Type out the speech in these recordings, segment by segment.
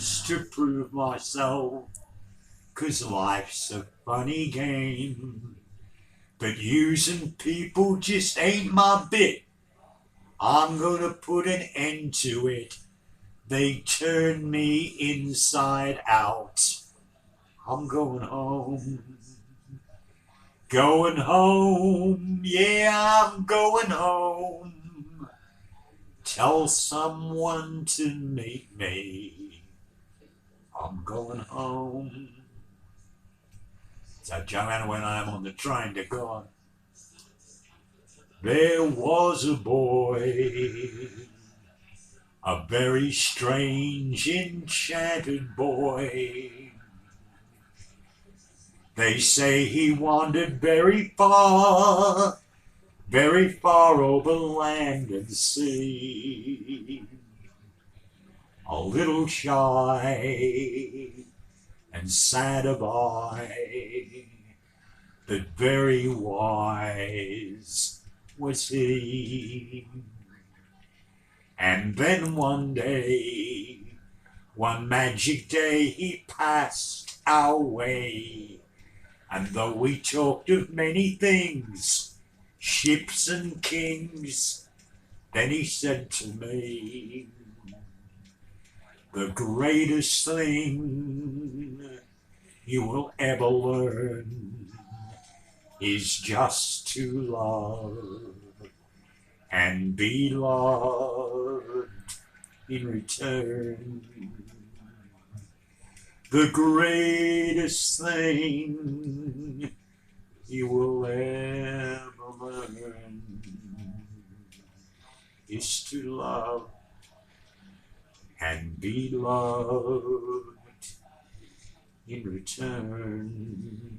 chance to prove myself, 'cause life's a funny game. But using people just ain't my bit. I'm gonna put an end to it. They turn me inside out. I'm going home. Going home, yeah, I'm going home. Tell someone to meet me. I'm going home. So Joanna went home on the train to God. There was a boy, a very strange, enchanted boy. They say he wandered very far over land and sea. A little shy and sad of eye, but very wise was he. And then one magic day, he passed our way. And though we talked of many things, ships and kings, then he said to me, the greatest thing you will ever learn is just to love and be loved in return. The greatest thing you will ever learn is to love and be loved in return.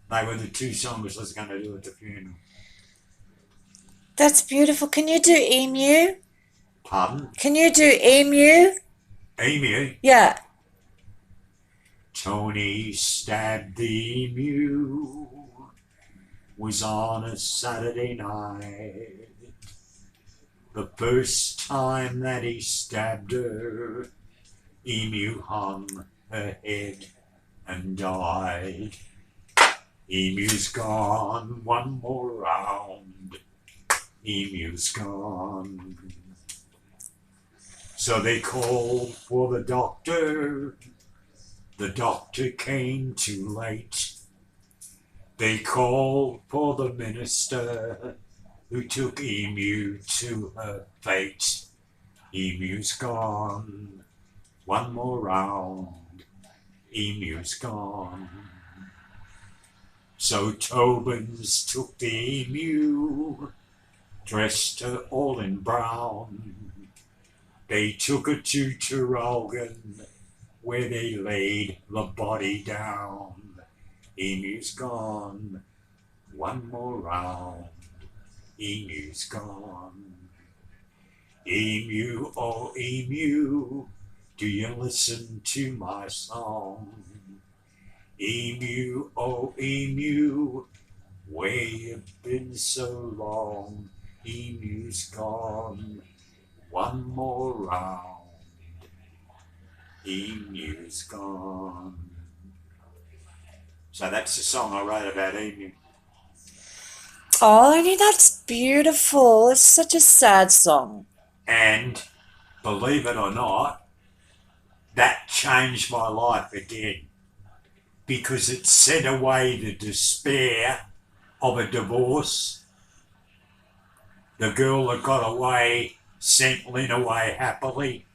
They were the two songs I was going to do at the funeral. That's beautiful. Can you do Emu? Pardon? Can you do Emu? Emu? Yeah. Tony stabbed the emu, was on a Saturday night. The first time that he stabbed her, Emu hung her head and died. Emu's gone, one more round. Emu's gone. So they called for the doctor. The doctor came too late. They called for the minister, who took Emu to her fate. Emu's gone, one more round. Emu's gone. So Tobins took the emu, dressed her all in brown. They took her to Traralgon, where they laid the body down. Emu's gone, one more round. Emu's gone. Emu, oh emu, do you listen to my song? Emu, oh emu, where you been so long? Emu's gone, one more round. Emu's gone. So that's the song I wrote about Emu. Oh, Ernie, that's beautiful. It's such a sad song. And believe it or not, that changed my life again, because it set away the despair of a divorce. The girl that got away sent Lynn away happily,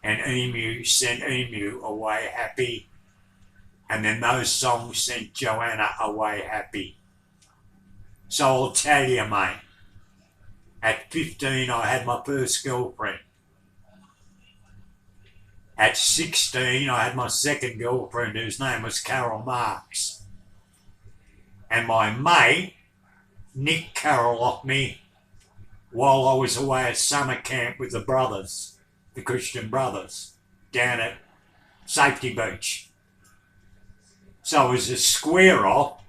and Emu sent Emu away happy, and then those songs sent Joanna away happy. So I'll tell you, mate, at 15 I had my first girlfriend. At 16 I had my second girlfriend, whose name was Carol Marks. And my mate nicked Carol off me while I was away at summer camp with the brothers, the Christian brothers, down at Safety Beach. So as a square off,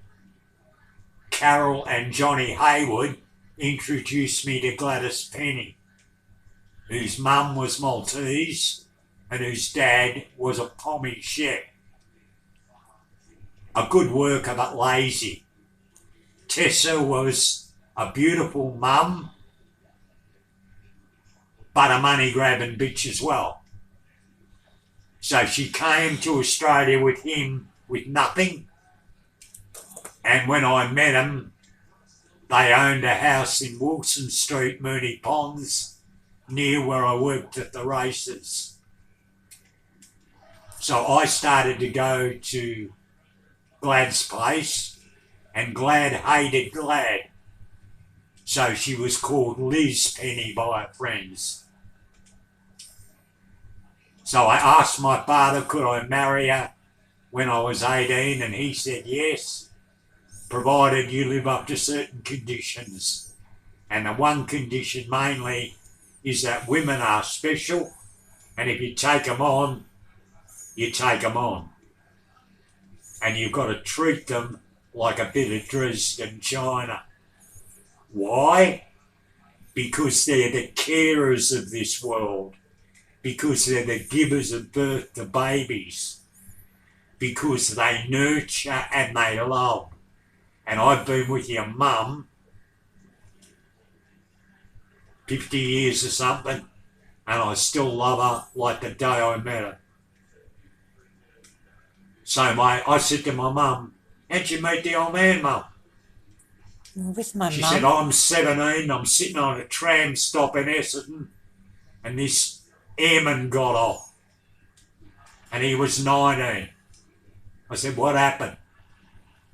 Carol and Johnny Hayward introduced me to Gladys Penny, whose mum was Maltese and whose dad was a pommy chef. A good worker but lazy. Tessa was a beautiful mum, but a money-grabbing bitch as well. So she came to Australia with him with nothing, and when I met them, they owned a house in Wilson Street, Moonee Ponds, near where I worked at the races. So I started to go to Glad's place, and Glad hated Glad. So she was called Liz Penny by her friends. So I asked my father, could I marry her when I was 18, and he said yes, provided you live up to certain conditions. And the one condition mainly is that women are special, and if you take them on, you take them on. And you've got to treat them like a bit of Dresden china. Why? Because they're the carers of this world. Because they're the givers of birth to babies. Because they nurture and they love. And I've been with your mum 50 years or something, and I still love her like the day I met her. So I said to my mum, how'd you meet the old man, Mum? With my mum. She said, I'm 17, I'm sitting on a tram stop in Essendon, and this airman got off, and he was 19. I said, what happened?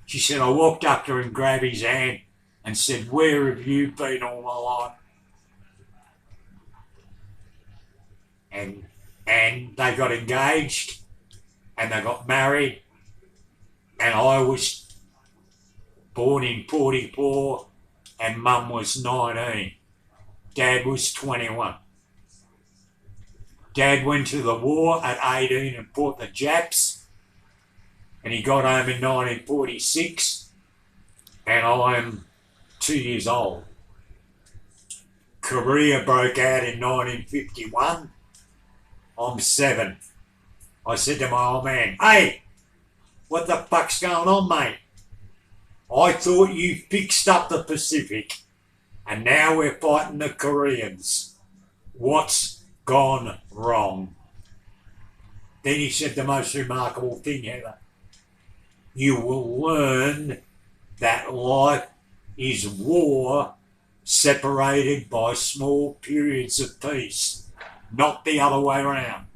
She said, I walked up to him and grabbed his hand and said, where have you been all my life? And they got engaged, and they got married, and I was born in 44, and Mum was 19. Dad was 21. Dad went to the war at 18 and fought the Japs, and he got home in 1946, and I'm 2 years old. Korea broke out in 1951. I'm 7. I said to my old man, hey, what the fuck's going on, mate? I thought you fixed up the Pacific, and now we're fighting the Koreans. What's gone wrong? Then he said the most remarkable thing ever. You will learn that life is war separated by small periods of peace, not the other way around.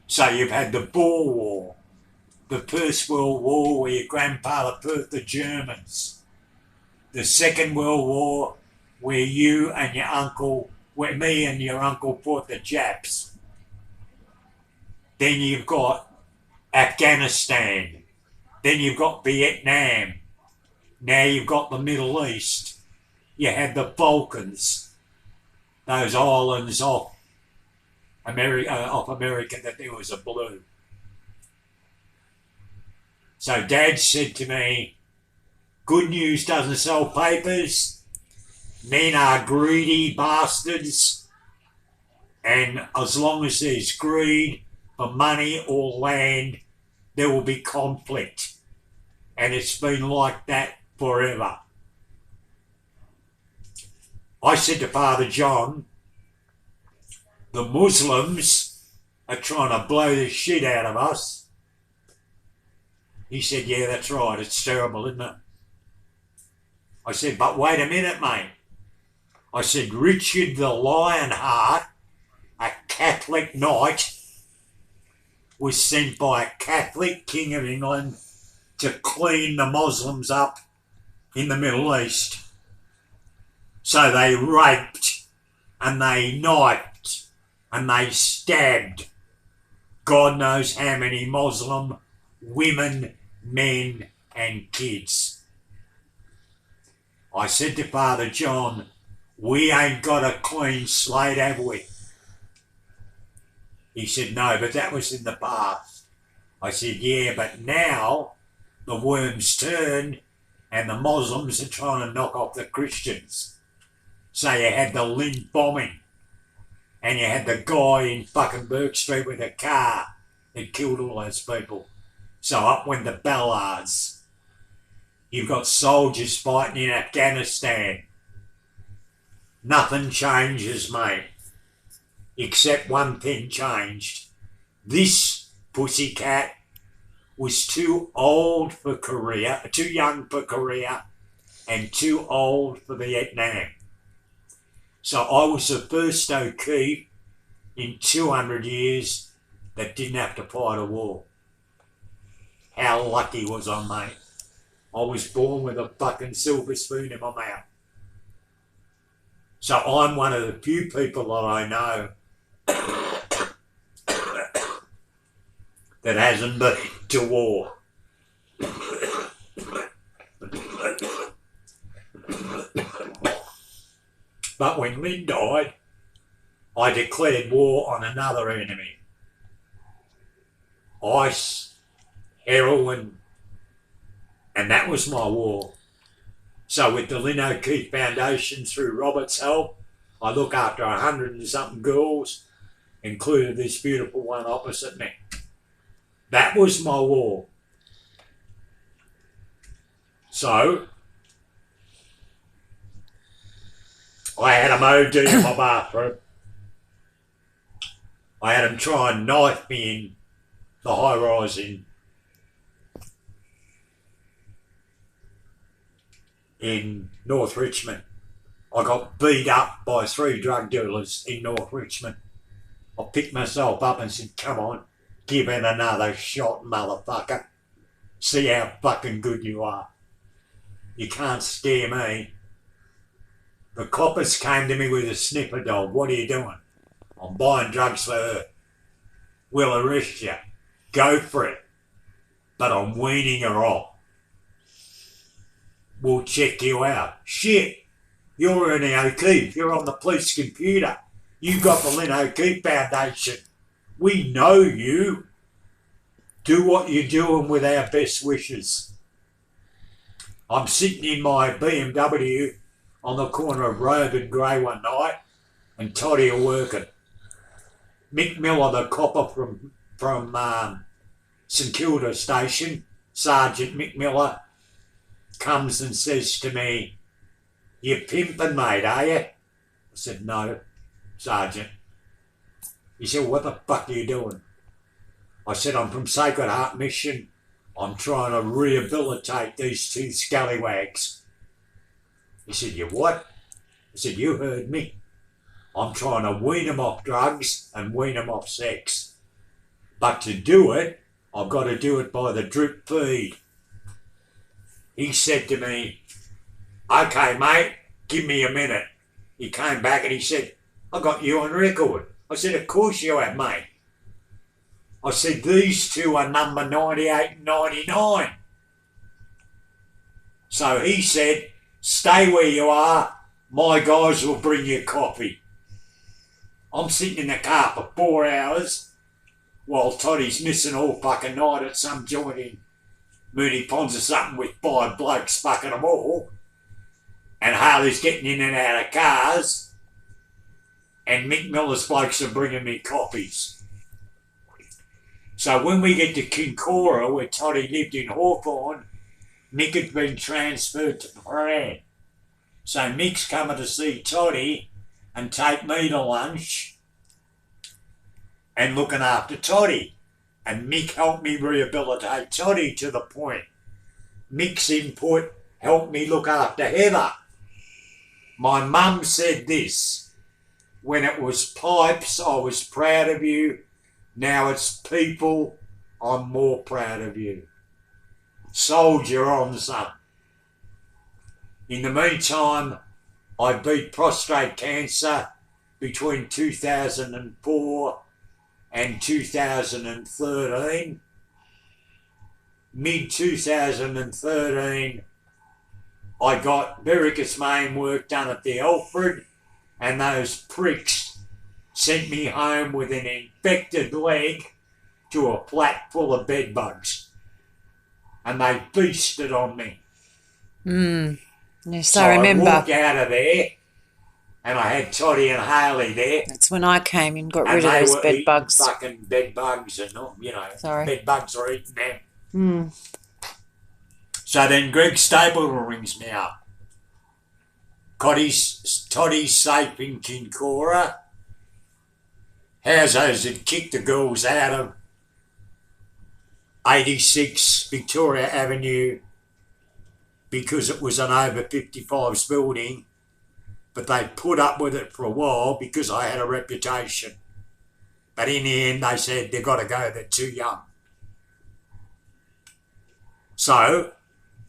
So you've had the Boer War, the First World War where your grandfather fought the Germans, the Second World War where you and your uncle, where me and your uncle fought the Japs. Then you've got Afghanistan. Then you've got Vietnam. Now you've got the Middle East. You had the Balkans, those islands off America that there was a blue. So Dad said to me, good news doesn't sell papers. Men are greedy bastards. And as long as there's greed for money or land, there will be conflict. And it's been like that forever. I said to Father John, the Muslims are trying to blow the shit out of us. He said, yeah, that's right. It's terrible, isn't it? I said, but wait a minute, mate. I said, Richard the Lionheart, a Catholic knight, was sent by a Catholic king of England to clean the Muslims up in the Middle East. So they raped and they knifed and they stabbed God knows how many Muslim women, men and kids. I said to Father John, we ain't got a clean slate, have we? He said, no, but that was in the past. I said, yeah, but now the worm's turned and the Muslims are trying to knock off the Christians. So you had the Lynn bombing. and you had the guy in fucking Burke Street with a car that killed all those people. So up went the Ballards. You've got soldiers fighting in Afghanistan. Nothing changes, mate. Except one thing changed. This pussycat was too old for Korea, too young for Korea, and too old for Vietnam. So I was the first O'Keeffe in 200 years that didn't have to fight a war. How lucky was I, mate? I was born with a fucking silver spoon in my mouth. So I'm one of the few people that I know that hasn't been to war. But when Lynn died, I declared war on another enemy. Ice, heroin, and that was my war. So with the Lynn O'Keeffe Foundation, through Robert's help, I look after 100 and something girls, including this beautiful one opposite me. That was my war. So I had them OD in my bathroom. I had them try and knife me in the high rise in North Richmond. I got beat up by 3 drug dealers in North Richmond. I picked myself up and said, come on, give it another shot, motherfucker. See how fucking good you are. You can't scare me. The coppers came to me with a sniffer dog. What are you doing? I'm buying drugs for her. We'll arrest you. Go for it. But I'm weaning her off. We'll check you out. Shit. You're Ernie O'Keeffe. You're on the police computer. You got the Lynn O'Keeffe Foundation. We know you. Do what you're doing with our best wishes. I'm sitting in my BMW on the corner of Robe and Grey one night, and Toddy are working. Mick Miller, the copper from St Kilda Station, Sergeant Mick Miller, comes and says to me, "You pimping, mate, are you?" I said, "No, Sergeant." He said, "What the fuck are you doing?" I said, "I'm from Sacred Heart Mission. I'm trying to rehabilitate these 2 scallywags." He said, "You what?" I said, "You heard me. I'm trying to wean them off drugs and wean them off sex. But to do it, I've got to do it by the drip feed." He said to me, "Okay, mate, give me a minute." He came back and he said, "I got you on record." I said, "Of course you have, mate." I said, "These 2 are number 98 and 99. So he said, "Stay where you are. My guys will bring you coffee." I'm sitting in the car for 4 hours while Toddy's missing all fucking night at some joint in Mooney Ponds or something with 5 blokes fucking them all. And Harley's getting in and out of cars. And Mick Miller's blokes are bringing me coffees. So when we get to Kincora, where Toddy lived in Hawthorne, Mick had been transferred to Prahran. So Mick's coming to see Toddy and take me to lunch and looking after Toddy. And Mick helped me rehabilitate Toddy to the point. Mick's input helped me look after Heather. My mum said this: "When it was pipes, I was proud of you. Now it's people, I'm more proud of you." Soldier on, son. In the meantime, I beat prostate cancer between 2004 and 2013. Mid-2013, I got varicose vein work done at the Alfred, and those pricks sent me home with an infected leg to a flat full of bed bugs. And they feasted on me. Yes, So I remember. I walked out of there and I had Toddy and Haley there. That's when I came and got And rid of they those were bed eating bugs. fucking bed bugs and, Sorry. bed bugs are eating them. Mm. So then Greg Stapleton rings me up. Toddy's safe in Kincora. Housos had kicked the girls out of 86 Victoria Avenue because it was an over 55s building, but they put up with it for a while because I had a reputation. But in the end, they said they've got to go, they're too young. So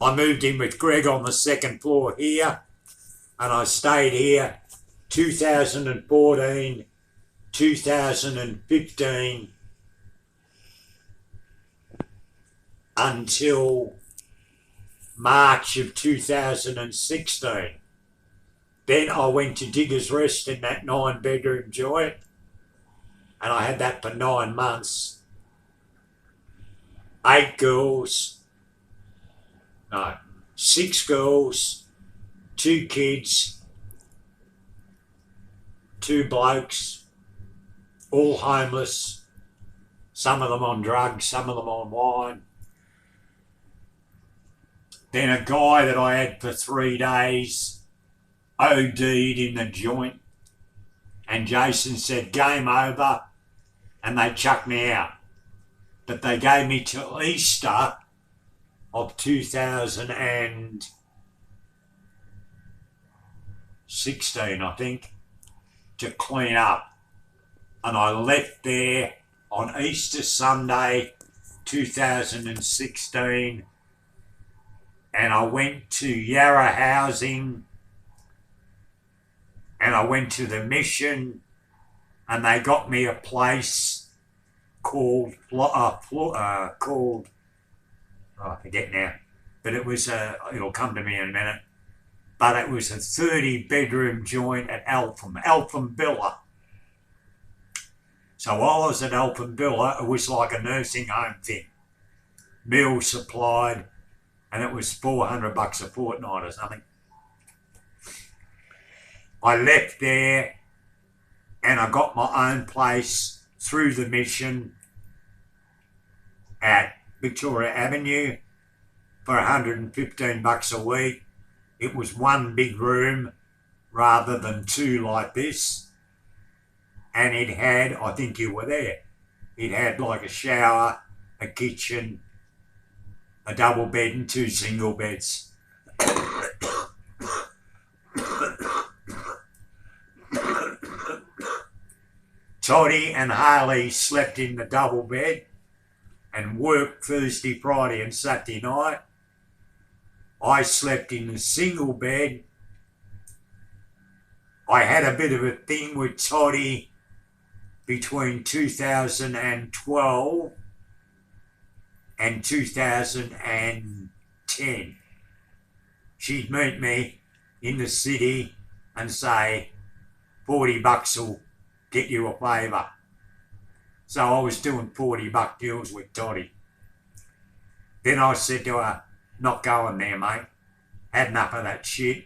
I moved in with Greg on the second floor here, and I stayed here 2014, 2015, until March of 2016. Then I went to Diggers Rest in that 9-bedroom joint, and I had that for 9 months. 6 girls, 2 kids, 2 blokes, all homeless, some of them on drugs, some of them on wine. Then a guy that I had for 3 days OD'd in the joint, and Jason said, game over, and they chucked me out. But they gave me till Easter of 2016, I think, to clean up. And I left there on Easter Sunday 2016, and I went to Yarra Housing, and I went to the Mission, and they got me a place called I forget now, but it was it'll come to me in a minute. But it was a 30-bedroom joint at Eltham Villa. So while I was at Eltham Villa, it was like a nursing home thing, meals supplied, and it was $400 a fortnight or something. I left there, and I got my own place through the Mission at Victoria Avenue for $115 a week. It was 1 big room rather than 2 like this. And it had, I think you were there, it had like a shower, a kitchen, a double bed and 2 single beds. Toddy and Harley slept in the double bed and worked Thursday, Friday and Saturday night. I slept in the single bed. I had a bit of a thing with Toddy between 2012 and 2010. She'd meet me in the city and say, $40 will get you a favour. So I was doing $40 deals with Toddy. Then I said to her, not going there, mate. Had enough of that shit.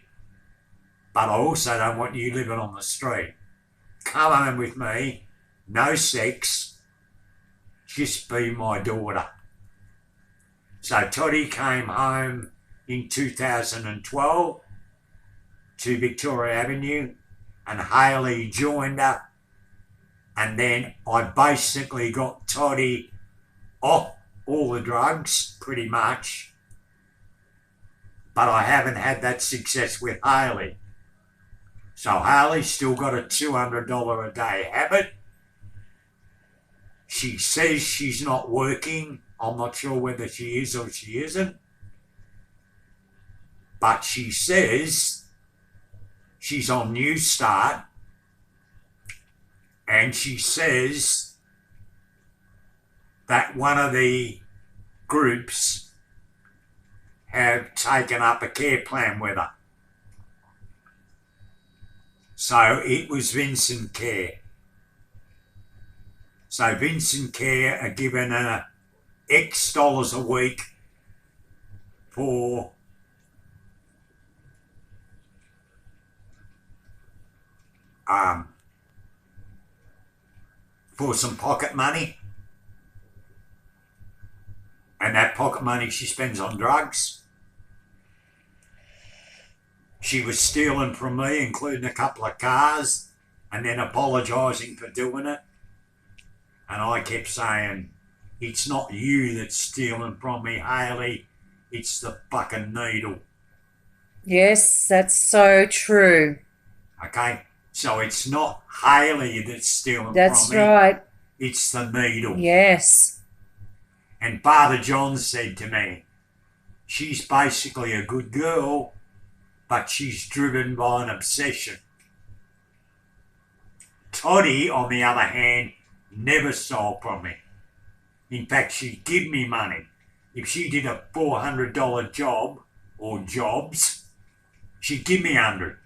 But I also don't want you living on the street. Come home with me, no sex, just be my daughter. So Toddy came home in 2012 to Victoria Avenue, and Haley joined her. And then I basically got Toddy off all the drugs, pretty much. But I haven't had that success with Haley. So Haley's still got a $200 a day habit. She says she's not working. I'm not sure whether she is or she isn't. But she says she's on New Start. And she says that one of the groups have taken up a care plan with her. So it was Vincent Care. So Vincent Care are giving her X dollars a week for for some pocket money. And that pocket money she spends on drugs. She was stealing from me, including a couple of cars, and then apologising for doing it. And I kept saying, it's not you that's stealing from me, Hayley. It's the fucking needle. Yes, that's so true. Okay? So it's not Hayley that's stealing That's from me. right. It's the needle. Yes. And Father John said to me, she's basically a good girl, but she's driven by an obsession. Toddy, on the other hand, never stole from me. In fact, she'd give me money. If she did a $400 job, or jobs, she'd give me 100.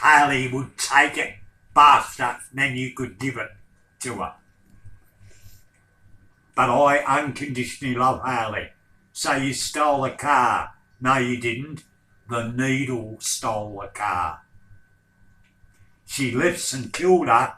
Hayley would take it faster than you could give it to her. But I unconditionally love Hayley. So you stole a car. No, you didn't. The needle stole the car. She lifts and killed her